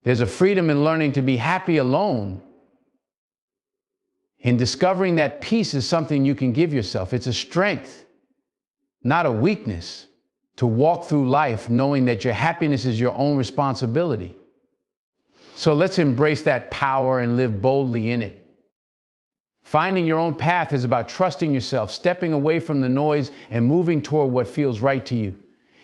There's a freedom in learning to be happy alone. In discovering that peace is something you can give yourself. It's a strength, not a weakness, to walk through life knowing that your happiness is your own responsibility. So let's embrace that power and live boldly in it. Finding your own path is about trusting yourself, stepping away from the noise and moving toward what feels right to you.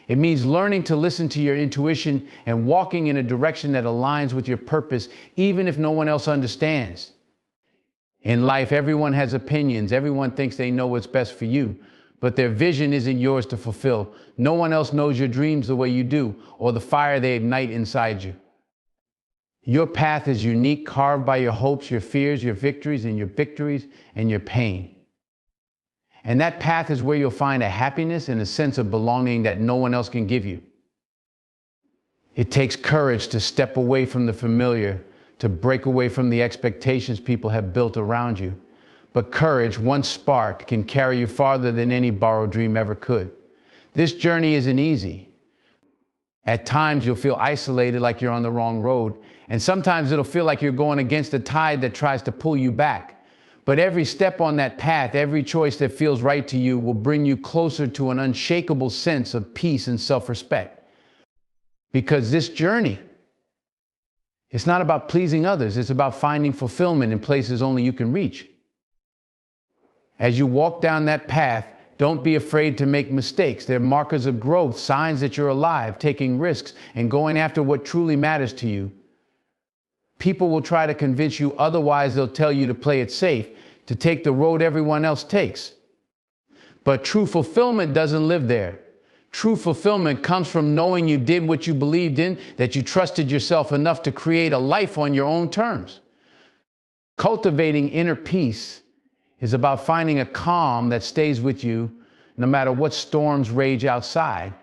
It means learning to listen to your intuition and walking in a direction that aligns with your purpose, even if no one else understands. In life, everyone has opinions. Everyone thinks they know what's best for you, but their vision isn't yours to fulfill. No one else knows your dreams the way you do, or the fire they ignite inside you. Your path is unique, carved by your hopes, your fears, your victories, and your pain. And that path is where you'll find a happiness and a sense of belonging that no one else can give you. It takes courage to step away from the familiar, to break away from the expectations people have built around you. But courage, once sparked, can carry you farther than any borrowed dream ever could. This journey isn't easy. At times you'll feel isolated, like you're on the wrong road, and sometimes it'll feel like you're going against a tide that tries to pull you back. But every step on that path, every choice that feels right to you will bring you closer to an unshakable sense of peace and self-respect. Because this journey, it's not about pleasing others. It's about finding fulfillment in places only you can reach. As you walk down that path, don't be afraid to make mistakes. They're markers of growth, signs that you're alive, taking risks, and going after what truly matters to you. People will try to convince you otherwise. They'll tell you to play it safe, to take the road everyone else takes. But true fulfillment doesn't live there. True fulfillment comes from knowing you did what you believed in, that you trusted yourself enough to create a life on your own terms. Cultivating inner peace is about finding a calm that stays with you no matter what storms rage outside.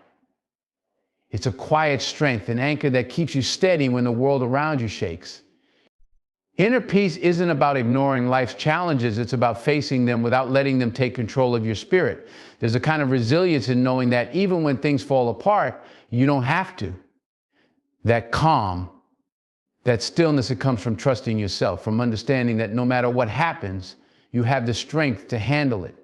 It's a quiet strength, an anchor that keeps you steady when the world around you shakes. Inner peace isn't about ignoring life's challenges. It's about facing them without letting them take control of your spirit. There's a kind of resilience in knowing that even when things fall apart, you don't have to. That calm, that stillness that comes from trusting yourself, from understanding that no matter what happens, you have the strength to handle it.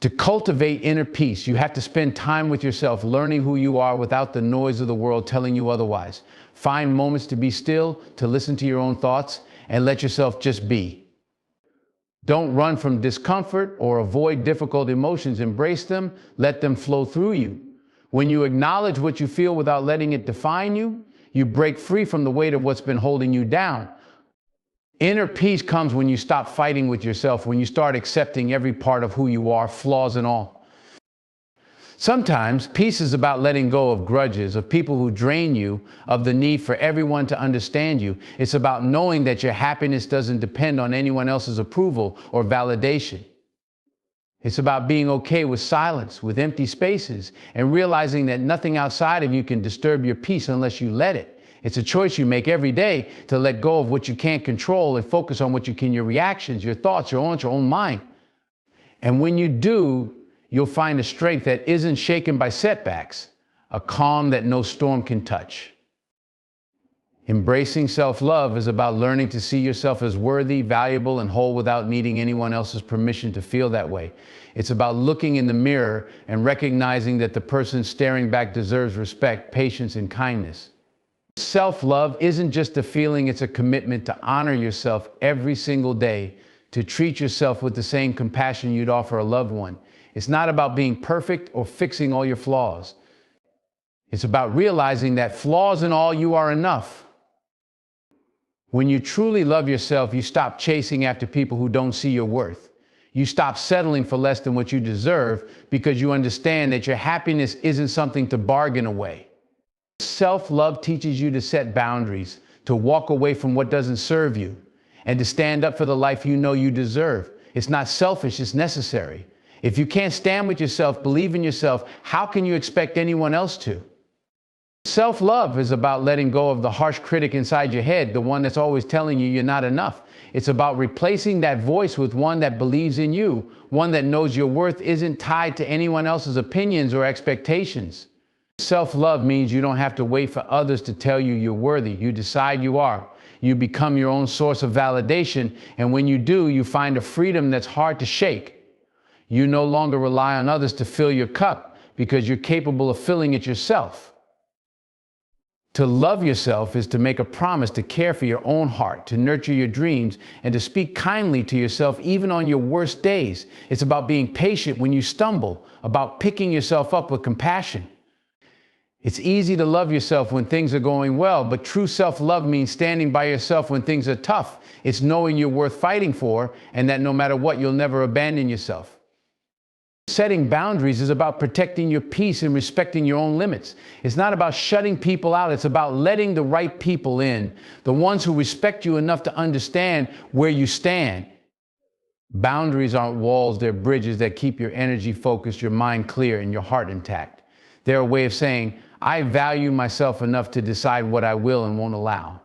To cultivate inner peace, you have to spend time with yourself, learning who you are without the noise of the world telling you otherwise. Find moments to be still, to listen to your own thoughts, and let yourself just be. Don't run from discomfort or avoid difficult emotions. Embrace them, let them flow through you. When you acknowledge what you feel without letting it define you, you break free from the weight of what's been holding you down. Inner peace comes when you stop fighting with yourself, when you start accepting every part of who you are, flaws and all. Sometimes peace is about letting go of grudges, of people who drain you, of the need for everyone to understand you. It's about knowing that your happiness doesn't depend on anyone else's approval or validation. It's about being okay with silence, with empty spaces, and realizing that nothing outside of you can disturb your peace unless you let it. It's a choice you make every day to let go of what you can't control and focus on what you can, your reactions, your thoughts, your own mind. And when you do, you'll find a strength that isn't shaken by setbacks, a calm that no storm can touch. Embracing self-love is about learning to see yourself as worthy, valuable, and whole without needing anyone else's permission to feel that way. It's about looking in the mirror and recognizing that the person staring back deserves respect, patience, and kindness. Self-love isn't just a feeling, it's a commitment to honor yourself every single day, to treat yourself with the same compassion you'd offer a loved one. It's not about being perfect or fixing all your flaws. It's about realizing that flaws and all, you are enough. When you truly love yourself, you stop chasing after people who don't see your worth. You stop settling for less than what you deserve because you understand that your happiness isn't something to bargain away. Self-love teaches you to set boundaries, to walk away from what doesn't serve you, and to stand up for the life you know you deserve. It's not selfish, it's necessary. If you can't stand with yourself, believe in yourself, how can you expect anyone else to? Self-love is about letting go of the harsh critic inside your head, the one that's always telling you you're not enough. It's about replacing that voice with one that believes in you, one that knows your worth isn't tied to anyone else's opinions or expectations. Self-love means you don't have to wait for others to tell you you're worthy. You decide you are. You become your own source of validation, and when you do, you find a freedom that's hard to shake. You no longer rely on others to fill your cup because you're capable of filling it yourself. To love yourself is to make a promise to care for your own heart, to nurture your dreams, and to speak kindly to yourself even on your worst days. It's about being patient when you stumble, about picking yourself up with compassion. It's easy to love yourself when things are going well, but true self-love means standing by yourself when things are tough. It's knowing you're worth fighting for and that no matter what, you'll never abandon yourself. Setting boundaries is about protecting your peace and respecting your own limits. It's not about shutting people out. It's about letting the right people in, the ones who respect you enough to understand where you stand. Boundaries aren't walls, they're bridges that keep your energy focused, your mind clear, and your heart intact. They're a way of saying, I value myself enough to decide what I will and won't allow.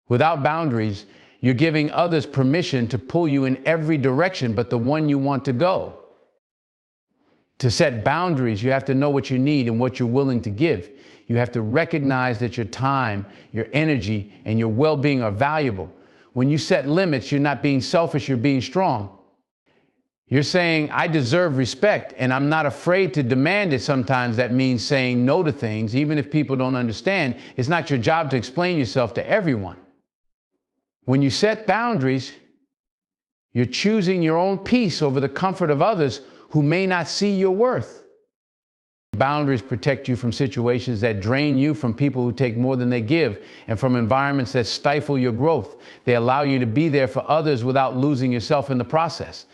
Without boundaries, you're giving others permission to pull you in every direction but the one you want to go. To set boundaries, you have to know what you need and what you're willing to give. You have to recognize that your time, your energy, and your well-being are valuable. When you set limits, you're not being selfish, you're being strong. You're saying, I deserve respect, and I'm not afraid to demand it. Sometimes that means saying no to things, even if people don't understand. It's not your job to explain yourself to everyone. When you set boundaries, you're choosing your own peace over the comfort of others who may not see your worth. Boundaries protect you from situations that drain you, from people who take more than they give, and from environments that stifle your growth. They allow you to be there for others without losing yourself in the process.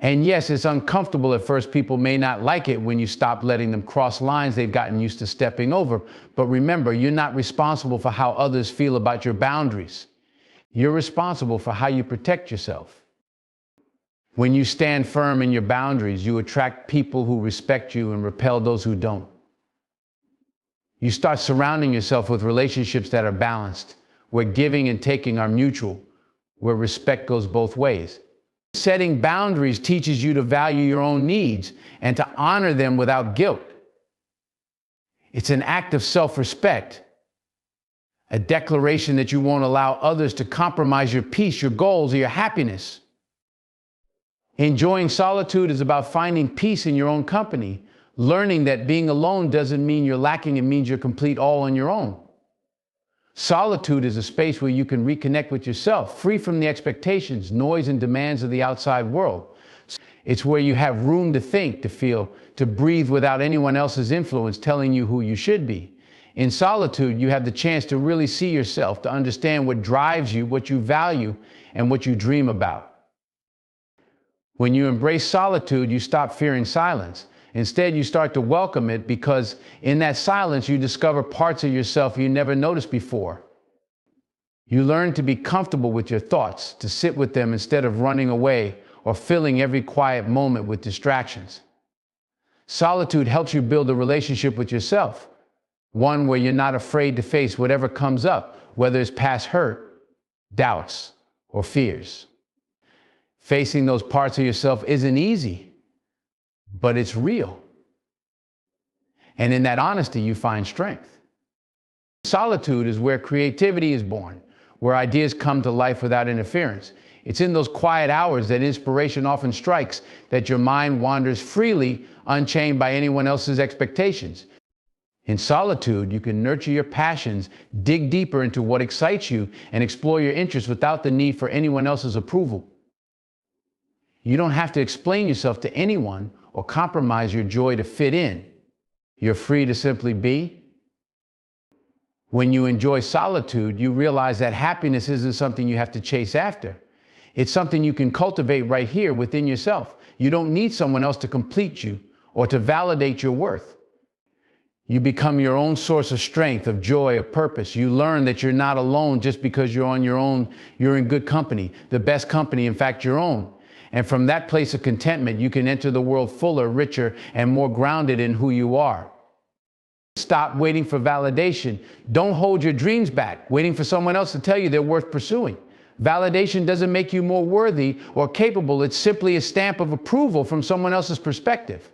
And yes, it's uncomfortable at first. People may not like it when you stop letting them cross lines they've gotten used to stepping over. But remember, you're not responsible for how others feel about your boundaries. You're responsible for how you protect yourself. When you stand firm in your boundaries, you attract people who respect you and repel those who don't. You start surrounding yourself with relationships that are balanced, where giving and taking are mutual, where respect goes both ways. Setting boundaries teaches you to value your own needs and to honor them without guilt. It's an act of self-respect, a declaration that you won't allow others to compromise your peace, your goals, or your happiness. Enjoying solitude is about finding peace in your own company, learning that being alone doesn't mean you're lacking, it means you're complete all on your own. Solitude is a space where you can reconnect with yourself, free from the expectations, noise, and demands of the outside world. It's where you have room to think, to feel, to breathe without anyone else's influence telling you who you should be. In solitude, you have the chance to really see yourself, to understand what drives you, what you value, and what you dream about. When you embrace solitude, you stop fearing silence. Instead, you start to welcome it, because in that silence, you discover parts of yourself you never noticed before. You learn to be comfortable with your thoughts, to sit with them instead of running away or filling every quiet moment with distractions. Solitude helps you build a relationship with yourself, one where you're not afraid to face whatever comes up, whether it's past hurt, doubts, or fears. Facing those parts of yourself isn't easy, but it's real. And in that honesty, you find strength. Solitude is where creativity is born, where ideas come to life without interference. It's in those quiet hours that inspiration often strikes, that your mind wanders freely, unchained by anyone else's expectations. In solitude, you can nurture your passions, dig deeper into what excites you, and explore your interests without the need for anyone else's approval. You don't have to explain yourself to anyone or compromise your joy to fit in. You're free to simply be. When you enjoy solitude, you realize that happiness isn't something you have to chase after. It's something you can cultivate right here within yourself. You don't need someone else to complete you or to validate your worth. You become your own source of strength, of joy, of purpose. You learn that you're not alone just because you're on your own. You're in good company, the best company, in fact, your own. And from that place of contentment, you can enter the world fuller, richer, and more grounded in who you are. Stop waiting for validation. Don't hold your dreams back, waiting for someone else to tell you they're worth pursuing. Validation doesn't make you more worthy or capable. It's simply a stamp of approval from someone else's perspective.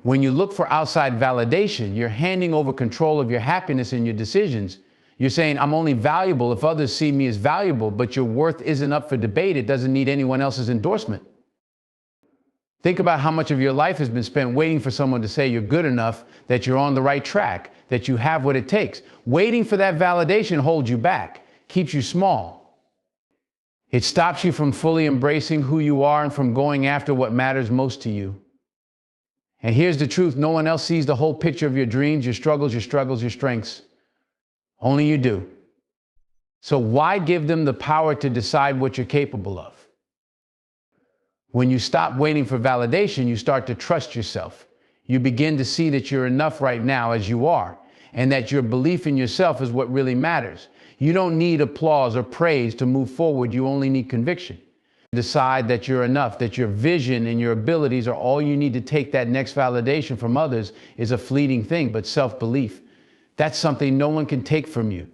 When you look for outside validation, you're handing over control of your happiness and your decisions. You're saying, I'm only valuable if others see me as valuable, but your worth isn't up for debate. It doesn't need anyone else's endorsement. Think about how much of your life has been spent waiting for someone to say you're good enough, that you're on the right track, that you have what it takes. Waiting for that validation holds you back, keeps you small. It stops you from fully embracing who you are and from going after what matters most to you. And here's the truth. No one else sees the whole picture of your dreams, your struggles, your strengths. Only you do. So why give them the power to decide what you're capable of? When you stop waiting for validation, you start to trust yourself. You begin to see that you're enough right now as you are, and that your belief in yourself is what really matters. You don't need applause or praise to move forward. You only need conviction. Decide that you're enough, that your vision and your abilities are all you need to take that next validation from others is a fleeting thing, but self-belief, that's something no one can take from you.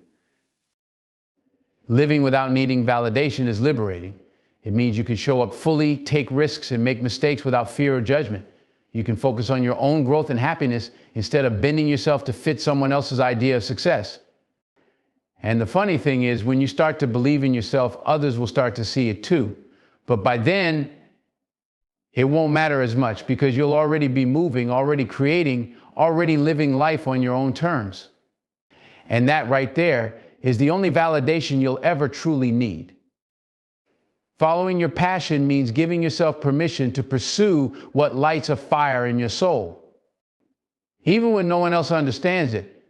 Living without needing validation is liberating. It means you can show up fully, take risks, and make mistakes without fear or judgment. You can focus on your own growth and happiness instead of bending yourself to fit someone else's idea of success. And the funny thing is, when you start to believe in yourself, others will start to see it too. But by then, it won't matter as much because you'll already be moving, already creating, already living life on your own terms. And that right there is the only validation you'll ever truly need. Following your passion means giving yourself permission to pursue what lights a fire in your soul. Even when no one else understands it,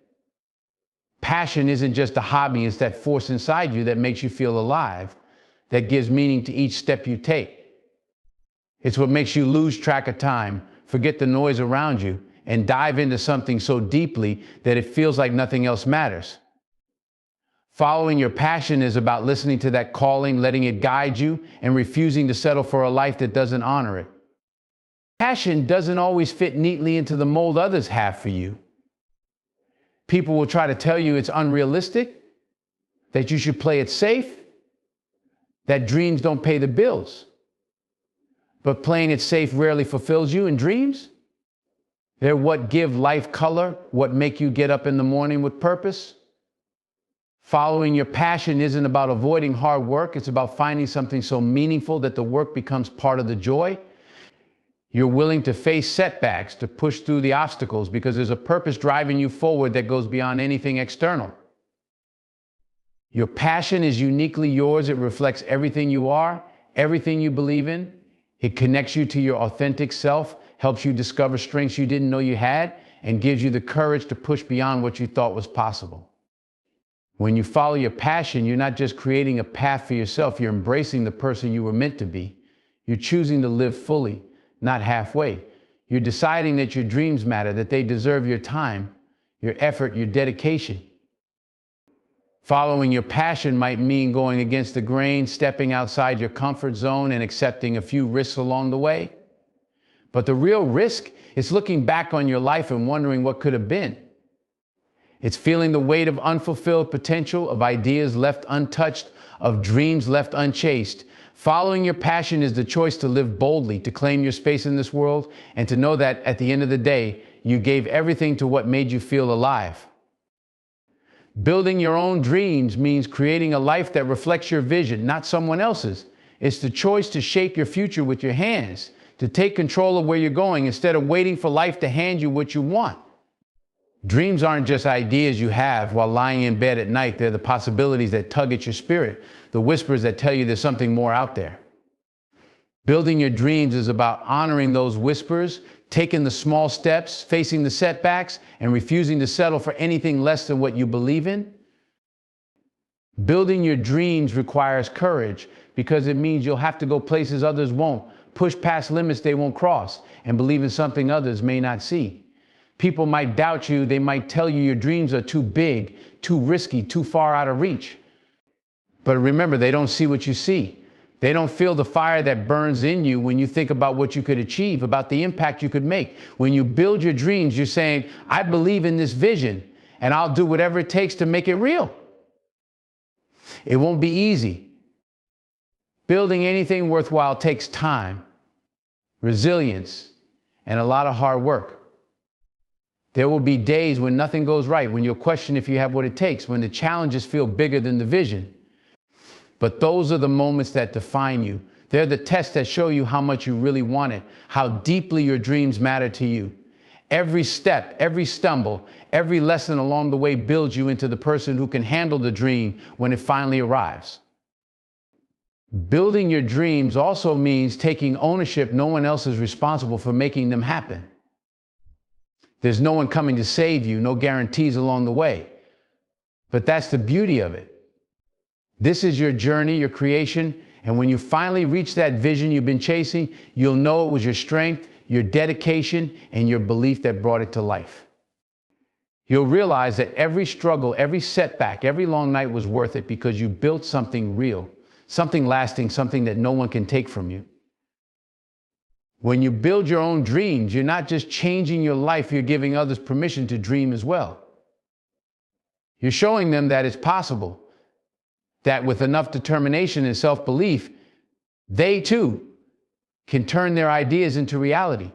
passion isn't just a hobby, it's that force inside you that makes you feel alive, that gives meaning to each step you take. It's what makes you lose track of time, forget the noise around you, and dive into something so deeply that it feels like nothing else matters. Following your passion is about listening to that calling, letting it guide you, and refusing to settle for a life that doesn't honor it. Passion doesn't always fit neatly into the mold others have for you. People will try to tell you it's unrealistic, that you should play it safe, that dreams don't pay the bills. But playing it safe rarely fulfills you, and dreams? They're what give life color, what make you get up in the morning with purpose. Following your passion isn't about avoiding hard work. It's about finding something so meaningful that the work becomes part of the joy. You're willing to face setbacks, to push through the obstacles because there's a purpose driving you forward that goes beyond anything external. Your passion is uniquely yours. It reflects everything you are, everything you believe in. It connects you to your authentic self, helps you discover strengths you didn't know you had, and gives you the courage to push beyond what you thought was possible. When you follow your passion, you're not just creating a path for yourself, you're embracing the person you were meant to be. You're choosing to live fully, not halfway. You're deciding that your dreams matter, that they deserve your time, your effort, your dedication. Following your passion might mean going against the grain, stepping outside your comfort zone, and accepting a few risks along the way. But the real risk is looking back on your life and wondering what could have been. It's feeling the weight of unfulfilled potential, of ideas left untouched, of dreams left unchased. Following your passion is the choice to live boldly, to claim your space in this world, and to know that at the end of the day, you gave everything to what made you feel alive. Building your own dreams means creating a life that reflects your vision, not someone else's. It's the choice to shape your future with your hands, to take control of where you're going instead of waiting for life to hand you what you want. Dreams aren't just ideas you have while lying in bed at night. They're the possibilities that tug at your spirit, the whispers that tell you there's something more out there. Building your dreams is about honoring those whispers, taking the small steps, facing the setbacks, and refusing to settle for anything less than what you believe in. Building your dreams requires courage because it means you'll have to go places others won't, push past limits they won't cross, and believe in something others may not see. People might doubt you. They might tell you your dreams are too big, too risky, too far out of reach. But remember, they don't see what you see. They don't feel the fire that burns in you when you think about what you could achieve, about the impact you could make. When you build your dreams, you're saying, I believe in this vision, and I'll do whatever it takes to make it real. It won't be easy. Building anything worthwhile takes time, resilience, and a lot of hard work. There will be days when nothing goes right, when you'll question if you have what it takes, when the challenges feel bigger than the vision. But those are the moments that define you. They're the tests that show you how much you really want it, how deeply your dreams matter to you. Every step, every stumble, every lesson along the way builds you into the person who can handle the dream when it finally arrives. Building your dreams also means taking ownership. No one else is responsible for making them happen. There's no one coming to save you, no guarantees along the way. But that's the beauty of it. This is your journey, your creation, and when you finally reach that vision you've been chasing, you'll know it was your strength, your dedication, and your belief that brought it to life. You'll realize that every struggle, every setback, every long night was worth it because you built something real, something lasting, something that no one can take from you. When you build your own dreams, you're not just changing your life, you're giving others permission to dream as well. You're showing them that it's possible, that with enough determination and self-belief, they too can turn their ideas into reality.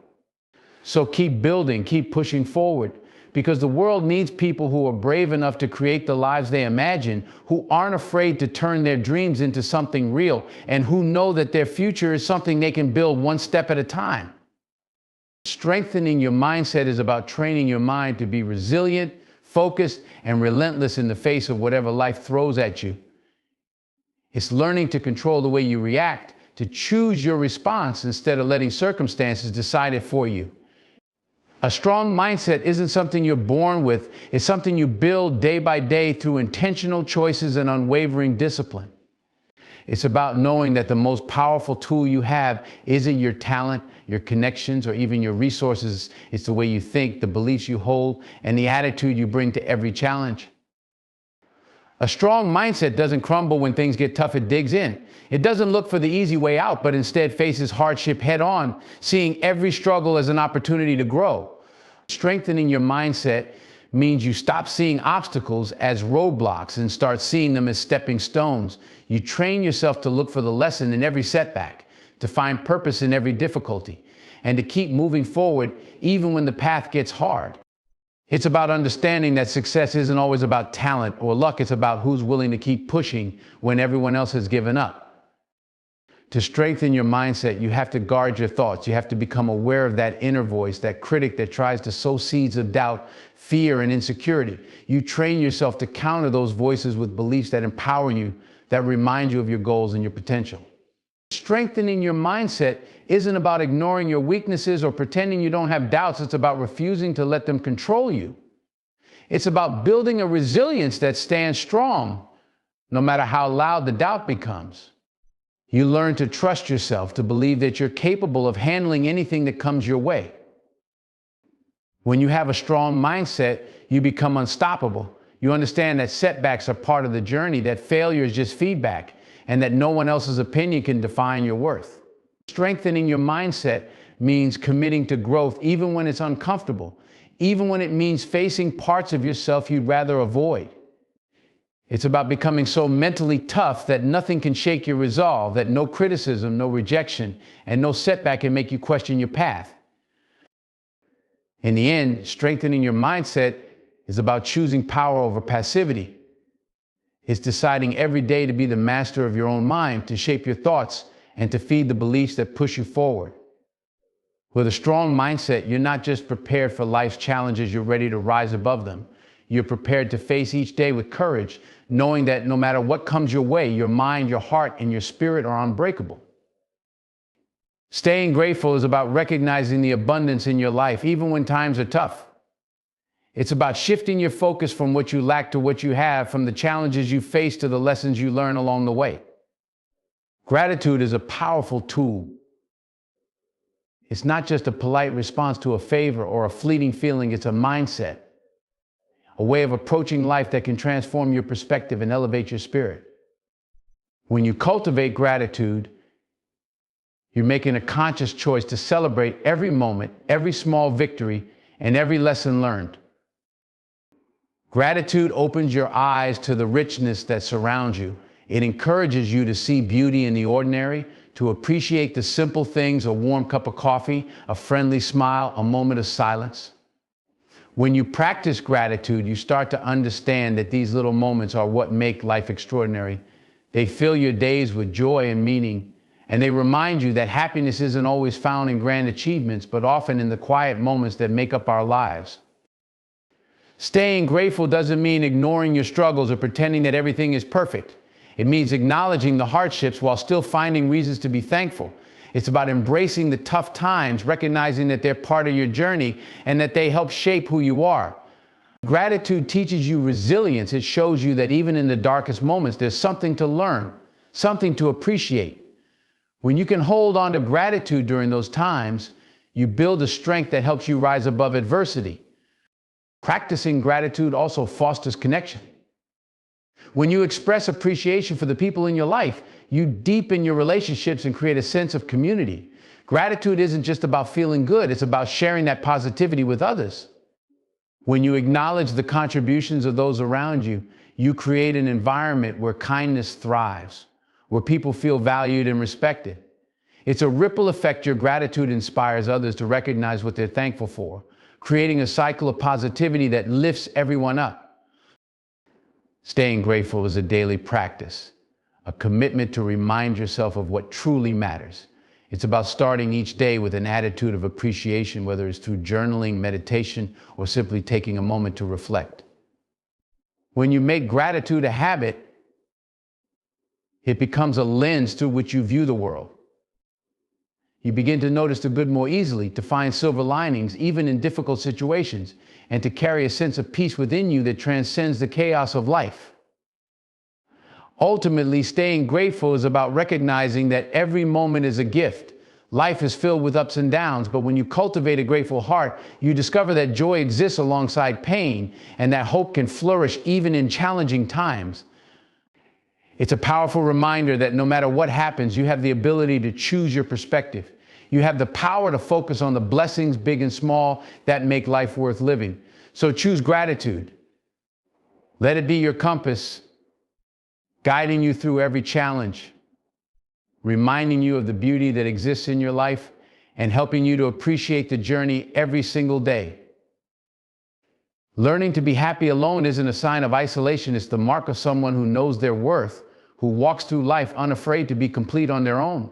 So keep building, keep pushing forward, because the world needs people who are brave enough to create the lives they imagine, who aren't afraid to turn their dreams into something real, and who know that their future is something they can build one step at a time. Strengthening your mindset is about training your mind to be resilient, focused, and relentless in the face of whatever life throws at you. It's learning to control the way you react, to choose your response instead of letting circumstances decide it for you. A strong mindset isn't something you're born with. It's something you build day by day through intentional choices and unwavering discipline. It's about knowing that the most powerful tool you have isn't your talent, your connections, or even your resources. It's the way you think, the beliefs you hold, and the attitude you bring to every challenge. A strong mindset doesn't crumble when things get tough, it digs in. It doesn't look for the easy way out, but instead faces hardship head on, seeing every struggle as an opportunity to grow. Strengthening your mindset means you stop seeing obstacles as roadblocks and start seeing them as stepping stones. You train yourself to look for the lesson in every setback, to find purpose in every difficulty, and to keep moving forward even when the path gets hard. It's about understanding that success isn't always about talent or luck. It's about who's willing to keep pushing when everyone else has given up. To strengthen your mindset, you have to guard your thoughts. You have to become aware of that inner voice, that critic that tries to sow seeds of doubt, fear, and insecurity. You train yourself to counter those voices with beliefs that empower you, that remind you of your goals and your potential. Strengthening your mindset isn't about ignoring your weaknesses or pretending you don't have doubts. It's about refusing to let them control you. It's about building a resilience that stands strong, no matter how loud the doubt becomes. You learn to trust yourself, to believe that you're capable of handling anything that comes your way. When you have a strong mindset, you become unstoppable. You understand that setbacks are part of the journey, that failure is just feedback, and that no one else's opinion can define your worth. Strengthening your mindset means committing to growth even when it's uncomfortable, even when it means facing parts of yourself you'd rather avoid. It's about becoming so mentally tough that nothing can shake your resolve, that no criticism, no rejection, and no setback can make you question your path. In the end, strengthening your mindset is about choosing power over passivity. It's deciding every day to be the master of your own mind, to shape your thoughts, and to feed the beliefs that push you forward. With a strong mindset, you're not just prepared for life's challenges, you're ready to rise above them. You're prepared to face each day with courage, knowing that no matter what comes your way, your mind, your heart, and your spirit are unbreakable. Staying grateful is about recognizing the abundance in your life, even when times are tough. It's about shifting your focus from what you lack to what you have, from the challenges you face to the lessons you learn along the way. Gratitude is a powerful tool. It's not just a polite response to a favor or a fleeting feeling, it's a mindset, a way of approaching life that can transform your perspective and elevate your spirit. When you cultivate gratitude, you're making a conscious choice to celebrate every moment, every small victory, and every lesson learned. Gratitude opens your eyes to the richness that surrounds you. It encourages you to see beauty in the ordinary, to appreciate the simple things, a warm cup of coffee, a friendly smile, a moment of silence. When you practice gratitude, you start to understand that these little moments are what make life extraordinary. They fill your days with joy and meaning, and they remind you that happiness isn't always found in grand achievements, but often in the quiet moments that make up our lives. Staying grateful doesn't mean ignoring your struggles or pretending that everything is perfect. It means acknowledging the hardships while still finding reasons to be thankful. It's about embracing the tough times, recognizing that they're part of your journey and that they help shape who you are. Gratitude teaches you resilience. It shows you that even in the darkest moments, there's something to learn, something to appreciate. When you can hold on to gratitude during those times, you build a strength that helps you rise above adversity. Practicing gratitude also fosters connection. When you express appreciation for the people in your life, you deepen your relationships and create a sense of community. Gratitude isn't just about feeling good, it's about sharing that positivity with others. When you acknowledge the contributions of those around you, you create an environment where kindness thrives, where people feel valued and respected. It's a ripple effect. Your gratitude inspires others to recognize what they're thankful for, creating a cycle of positivity that lifts everyone up. Staying grateful is a daily practice, a commitment to remind yourself of what truly matters. It's about starting each day with an attitude of appreciation, whether it's through journaling, meditation, or simply taking a moment to reflect. When you make gratitude a habit, it becomes a lens through which you view the world. You begin to notice the good more easily, to find silver linings even in difficult situations, and to carry a sense of peace within you that transcends the chaos of life. Ultimately, staying grateful is about recognizing that every moment is a gift. Life is filled with ups and downs, but when you cultivate a grateful heart, you discover that joy exists alongside pain, and that hope can flourish even in challenging times. It's a powerful reminder that no matter what happens, you have the ability to choose your perspective. You have the power to focus on the blessings, big and small, that make life worth living. So choose gratitude. Let it be your compass, guiding you through every challenge, reminding you of the beauty that exists in your life, and helping you to appreciate the journey every single day. Learning to be happy alone isn't a sign of isolation. It's the mark of someone who knows their worth, who walks through life unafraid to be complete on their own.